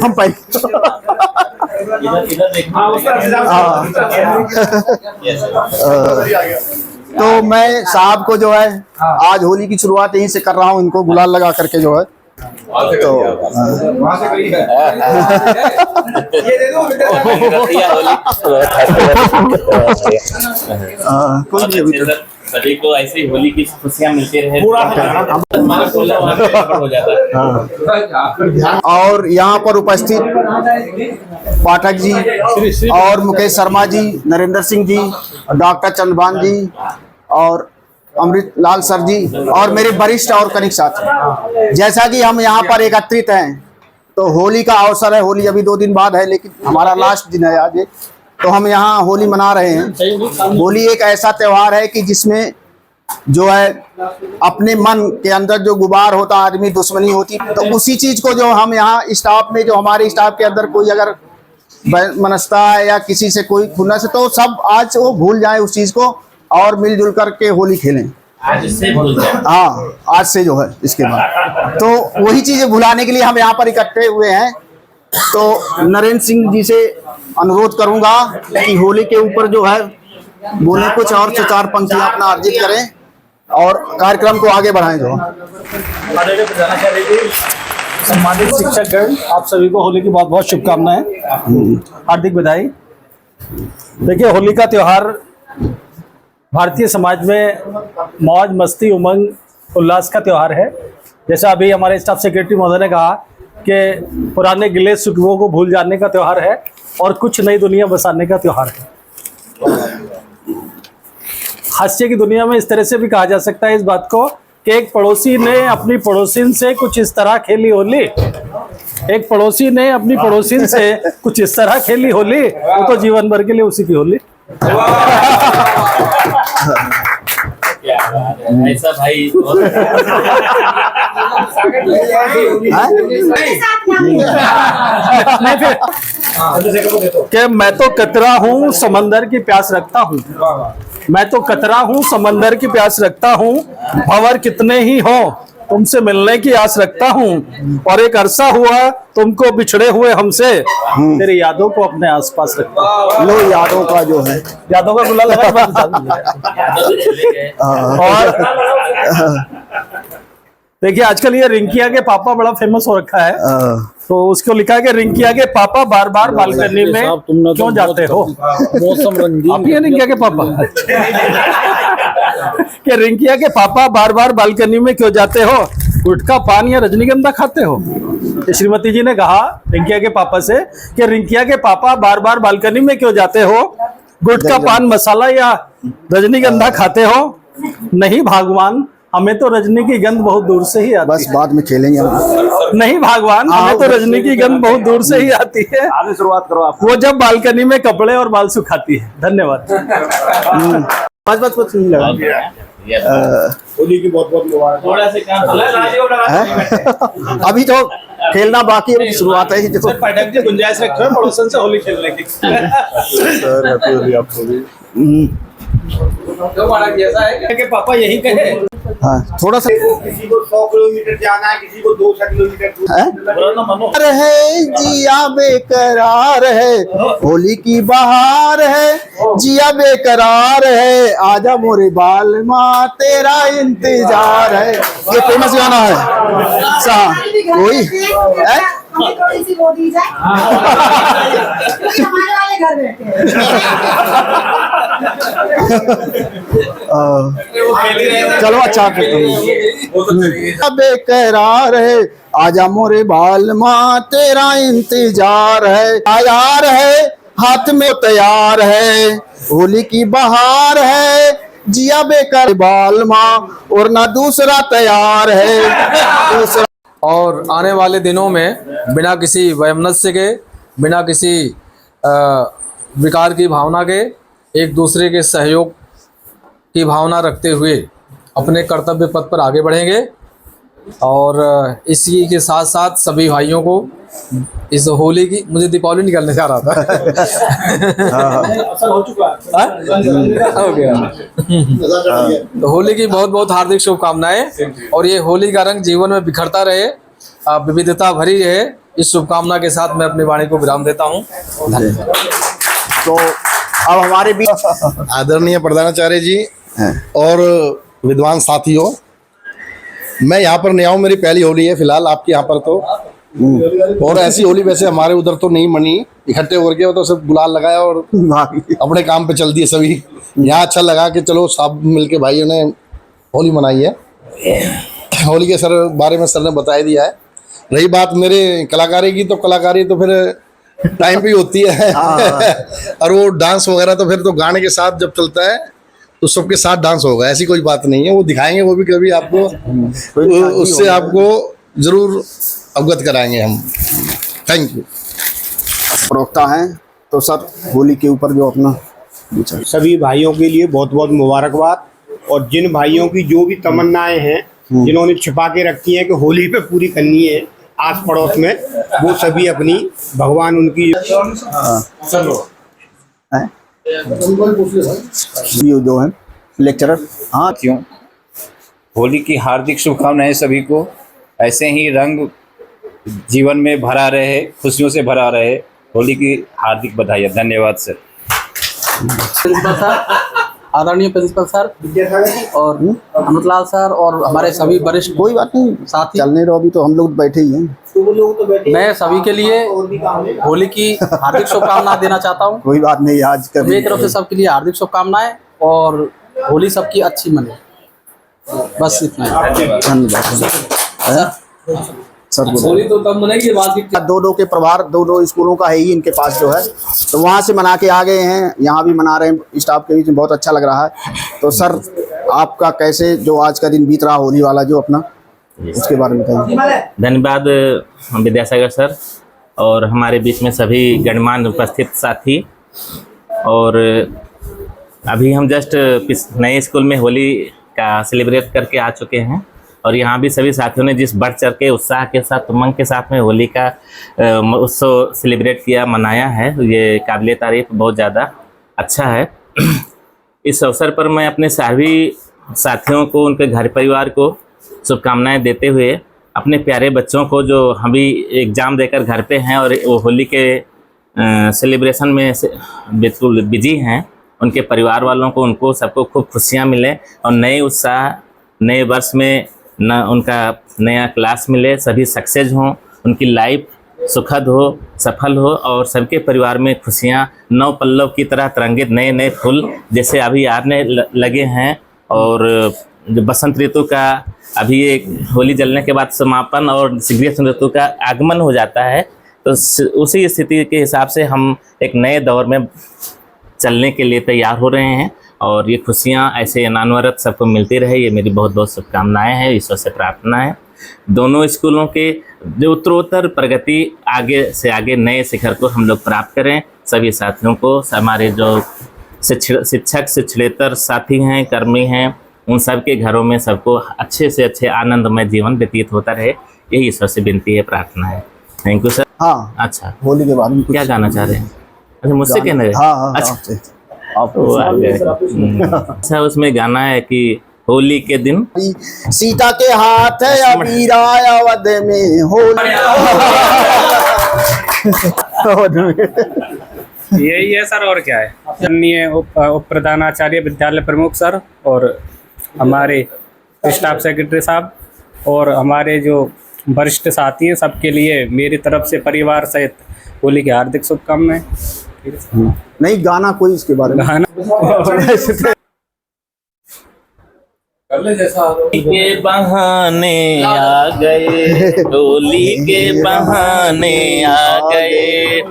हम पाई। तो मैं साहब को जो है आज होली की शुरुआत यहीं से कर रहा हूँ, इनको गुलाल लगा करके जो है तो सभी को ऐसी होली की खुशियाँ मिलती रहे। और यहाँ पर उपस्थित पाठक जी और मुकेश शर्मा जी, नरेंद्र सिंह जी, डॉक्टर चंद्रभान जी और अमृत लाल सर जी और मेरे वरिष्ठ और कनिष्ठ साथी, जैसा कि हम यहाँ पर एकत्रित हैं तो होली का अवसर है। होली अभी 2 दिन बाद है, लेकिन हमारा लास्ट दिन है आज, तो हम यहाँ होली मना रहे हैं। होली एक ऐसा त्योहार है कि जिसमें जो है अपने मन के अंदर जो गुबार होता, आदमी दुश्मनी होती, तो उसी चीज को जो हम यहाँ स्टाफ में, जो हमारे स्टाफ के अंदर कोई अगर मनस्ता है या किसी से कोई खुन्नस है, तो सब आज वो भूल जाए उस चीज को और मिलजुल करके होली खेलें। आज से भूल जाए। हाँ, आज से जो है इसके बाद तो वही चीजें भुलाने के लिए हम यहाँ पर इकट्ठे हुए हैं। तो नरेंद्र सिंह जी से अनुरोध करूंगा कि होली के ऊपर जो है बोले कुछ और 4 पंक्तियां अपना अर्जित करें और कार्यक्रम को आगे बढ़ाएं। जो सम्मानित शिक्षकगण, आप सभी को होली की बहुत बहुत शुभकामनाएं, हार्दिक बधाई। देखिए, होली का त्योहार भारतीय समाज में मौज मस्ती उमंग उल्लास का त्यौहार है। जैसा अभी हमारे स्टाफ सेक्रेटरी महोदय ने कहा कि पुराने गिले शिकवों को भूल जाने का त्यौहार है और कुछ नई दुनिया बसाने का त्यौहार है। हास्य की दुनिया में इस तरह से भी कहा जा सकता है इस बात को कि एक पड़ोसी ने अपनी पड़ोसिन से कुछ इस तरह खेली होली, एक पड़ोसी ने अपनी पड़ोसिन से कुछ इस तरह खेली होली, वो तो जीवन भर के लिए उसी की होली। ऐसा भाई कि मैं तो कतरा हूँ समंदर की प्यास रखता हूँ, मैं तो कतरा हूँ समंदर की प्यास रखता हूँ, भंवर कितने ही हो तुमसे मिलने की आस रखता हूँ, और एक अरसा हुआ तुमको बिछड़े हुए हमसे, तेरी यादों को अपने आसपास रखता हूँ। लो यादों का जो है, यादों का गुलाल लगा। और देखिए, आजकल ये रिंकिया के पापा बड़ा फेमस हो रखा है, तो उसको लिखा है कि रिंकिया के पापा बार बार बालकनी में क्यों जाते हो। मौसम रंगीन। आप ही हैं रिंकिया के पापा? कि रिंकिया के पापा बार बार बालकनी में क्यों जाते हो, गुटखा पान या रजनीगंधा खाते हो। तो श्रीमती जी ने कहा रिंकिया के पापा से कि रिंकिया के पापा बार बार बालकनी में क्यों जाते हो, गुटखा पान मसाला या रजनीगंधा खाते हो। नहीं भगवान, हमें तो रजनी की गंध बहुत दूर से ही आती बस है। बाद में खेलेंगे हम। नहीं भगवान, हमें तो रजनी की गंध बहुत दूर से ही आती है। आगे शुरुआत करो आप। वो जब बालकनी में कपड़े और बाल सुखाती है। धन्यवाद। बस नहीं लगा। होली की बहुत बहुत मुबारक। थोड़ा से काम अभी तो खेलना बाकी है, शुरुआत है। सर, पाठक जी गुंजाइश रखे हो पड़ोसन से होली खेलने की? सर हैप्पी होली आपको भी। तो महाराज जैसा है कि पापा यही कहे। हाँ, थोड़ा सा किसी को 100 किलोमीटर जाना है, किसी को 200 किलोमीटर है, जिया बेकरार है, होली की बहार है, जिया बेकरार है, आजा मोरे बाल माँ तेरा इंतजार है। ये फेमस गाना है। कोई है? हमें थोड़ी सी वो दी जाए। हमारे वाले घर बैठे हैं। चलो अच्छा बेकरार है, आजा मोरे बाल माँ तेरा इंतजार है, तैयार है हाथ में तैयार है, होली की बहार है, जिया बेकर बाल माँ और ना दूसरा तैयार है दूसरा। और आने वाले दिनों में बिना किसी वैमनस्य के, बिना किसी विकार की भावना के, एक दूसरे के सहयोग की भावना रखते हुए अपने कर्तव्य पथ पर आगे बढ़ेंगे। और इसी के साथ साथ सभी भाइयों को इस होली की, मुझे दीपावली निकलने जा रहा था हो चुका हो गया। तो होली की बहुत बहुत हार्दिक शुभकामनाएं, और ये होली का रंग जीवन में बिखरता रहे, विविधता भरी रहे, इस शुभकामना के साथ मैं अपनी वाणी को विराम देता हूँ। धन्यवाद। तो अब हमारे बीच आदरणीय प्रधानाचार्य जी हैं। और विद्वान साथियों, मैं यहाँ पर नया हूँ, मेरी पहली होली है फिलहाल आपके यहाँ पर तो। और ऐसी होली वैसे हमारे उधर तो नहीं मनी, इकट्ठे होकर के तो सब गुलाल लगाया और अपने काम पे चल दिए सभी। यहाँ अच्छा लगा कि चलो सब मिलके भाइयों ने होली मनाई है। होली के सर बारे में सर ने बता ही दिया है। रही बात मेरे कलाकारी की, तो कलाकारी तो फिर टाइम पे ही होती है और वो डांस वगैरह तो फिर तो गाने के साथ जब चलता है तो सबके साथ डांस होगा, ऐसी कोई बात नहीं है। वो दिखाएंगे, वो भी कभी आपको उससे आपको जरूर अवगत कराएंगे हम। Thank you. प्रवक्ता हैं तो सर होली के ऊपर जो अपना विचार। सभी भाइयों के लिए बहुत बहुत मुबारकबाद। और जिन भाइयों की जो भी तमन्नाएं हैं, जिन्होंने छिपा के रखी हैं कि होली पे पूरी करनी है आस पड़ोस में, वो सभी अपनी भगवान उनकी हैं? ये जो है लेक्चरर। हाँ, क्यों होली की हार्दिक शुभकामनाएं सभी को। ऐसे ही रंग जीवन में भरा रहे, खुशियों से भरा रहे। होली की हार्दिक बधाई। धन्यवाद सर। प्रिंसिपल सर, आदरणीय प्रिंसिपल सर और अमृतलाल सर और हमारे सभी वरिष्ठ कोई बात नहीं, साथी, चलने रहो, अभी तो हम लोग बैठे ही हैं। मैं सभी के लिए होली की हार्दिक शुभकामनाएं देना चाहता हूँ। कोई बात नहीं, आज कभी मेरी तरफ से सबके लिए हार्दिक शुभकामनाएं और होली सबकी अच्छी मने। बस इतना ही। धन्यवाद सर। होली तो तब मनेगी बाद की। दो के प्रभार दो स्कूलों का है ही इनके पास जो है, तो वहाँ से मना के आ गए हैं, यहाँ भी मना रहे हैं स्टाफ के बीच में, बहुत अच्छा लग रहा है। तो सर आपका कैसे जो आज का दिन बीत रहा होली वाला जो अपना, उसके बारे में बताइए। धन्यवाद विद्यासागर सर और हमारे बीच में सभी गणमान्य उपस्थित साथी। और अभी हम जस्ट नए स्कूल में होली का सेलिब्रेट करके आ चुके हैं और यहाँ भी सभी साथियों ने जिस बढ़ चढ़ के उत्साह के साथ उमंग के साथ में होली का उत्सव सेलिब्रेट किया, मनाया है, ये काबिले तारीफ बहुत ज़्यादा अच्छा है। इस अवसर पर मैं अपने सभी साथियों को, उनके घर परिवार को शुभकामनाएं देते हुए अपने प्यारे बच्चों को जो अभी एग्ज़ाम देकर घर पे हैं और वो होली के सेलिब्रेशन में बिल्कुल बिजी हैं, उनके परिवार वालों को, उनको सबको खूब खुशियाँ मिले और नए उत्साह, नए वर्ष में न उनका नया क्लास मिले, सभी सक्सेस हों, उनकी लाइफ सुखद हो, सफल हो और सबके परिवार में खुशियाँ नव पल्लव की तरह तरंगित नए नए फूल जैसे अभी आने लगे हैं। और जो बसंत ऋतु का अभी एक होली जलने के बाद समापन और ग्रीष्म ऋतु का आगमन हो जाता है, तो उसी स्थिति के हिसाब से हम एक नए दौर में चलने के लिए तैयार हो रहे हैं और ये खुशियाँ ऐसे अनानवरत सबको मिलती रहे, ये मेरी बहुत बहुत शुभकामनाएं हैं, ईश्वर से प्रार्थना है। दोनों स्कूलों के जो उत्तरोत्तर प्रगति आगे से आगे नए शिखर को हम लोग प्राप्त करें। सभी साथियों को, हमारे जो शिक्षक शिक्षेतर साथी हैं, कर्मी हैं, उन सब के घरों में सबको अच्छे से अच्छे आनंदमय जीवन व्यतीत होता रहे, यही ईश्वर से विनती है, प्रार्थना है। Thank you sir. हाँ, अच्छा, होली के बारे में क्या गाना चाह रहे हैं? अच्छा, मुझसे कहना है? हाँ, अच्छा, अच्छा, उसमें गाना है कि होली के दिन सीता के हाथ है अबीरा अवध में होली। यही है सर, और क्या है। माननीय उप प्रधानाचार्य विद्यालय प्रमुख सर और हमारे स्टाफ सेक्रेटरी साहब और हमारे जो वरिष्ठ साथी हैं, सबके लिए मेरी तरफ से परिवार सहित होली की हार्दिक शुभकामनाएं। नहीं, गाना कोई इसके बारे में के बहाने आ गए, होली के बहाने आ गए,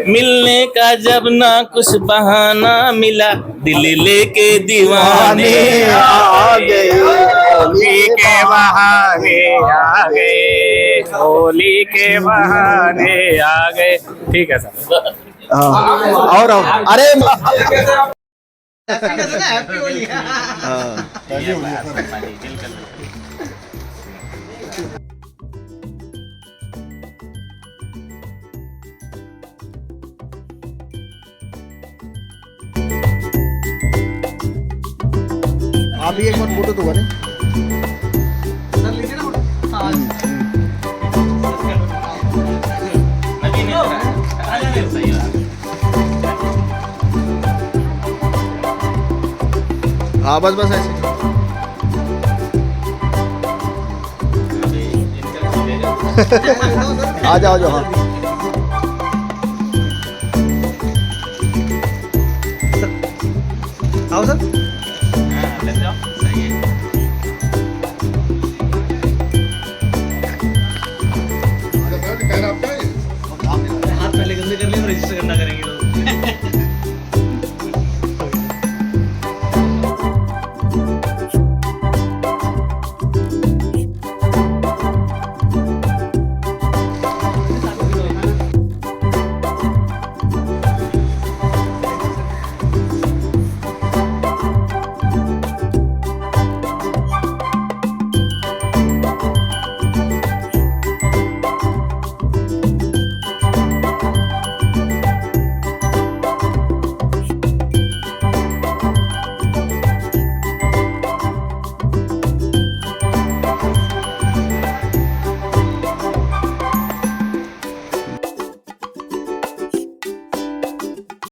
मिलने का जब ना कुछ बहाना मिला, दिल लेके दीवाने आ गए, होली के बहाने आ गए, होली के बहाने आ गए। ठीक है सर। और अरे आप भी एक बार फोटो तो बने हाँ बस बस ऐसे आ जाओ हाँ आओ सर हाथ पहले गंदे कर लिए रजिस्टर करना करेंगे लोग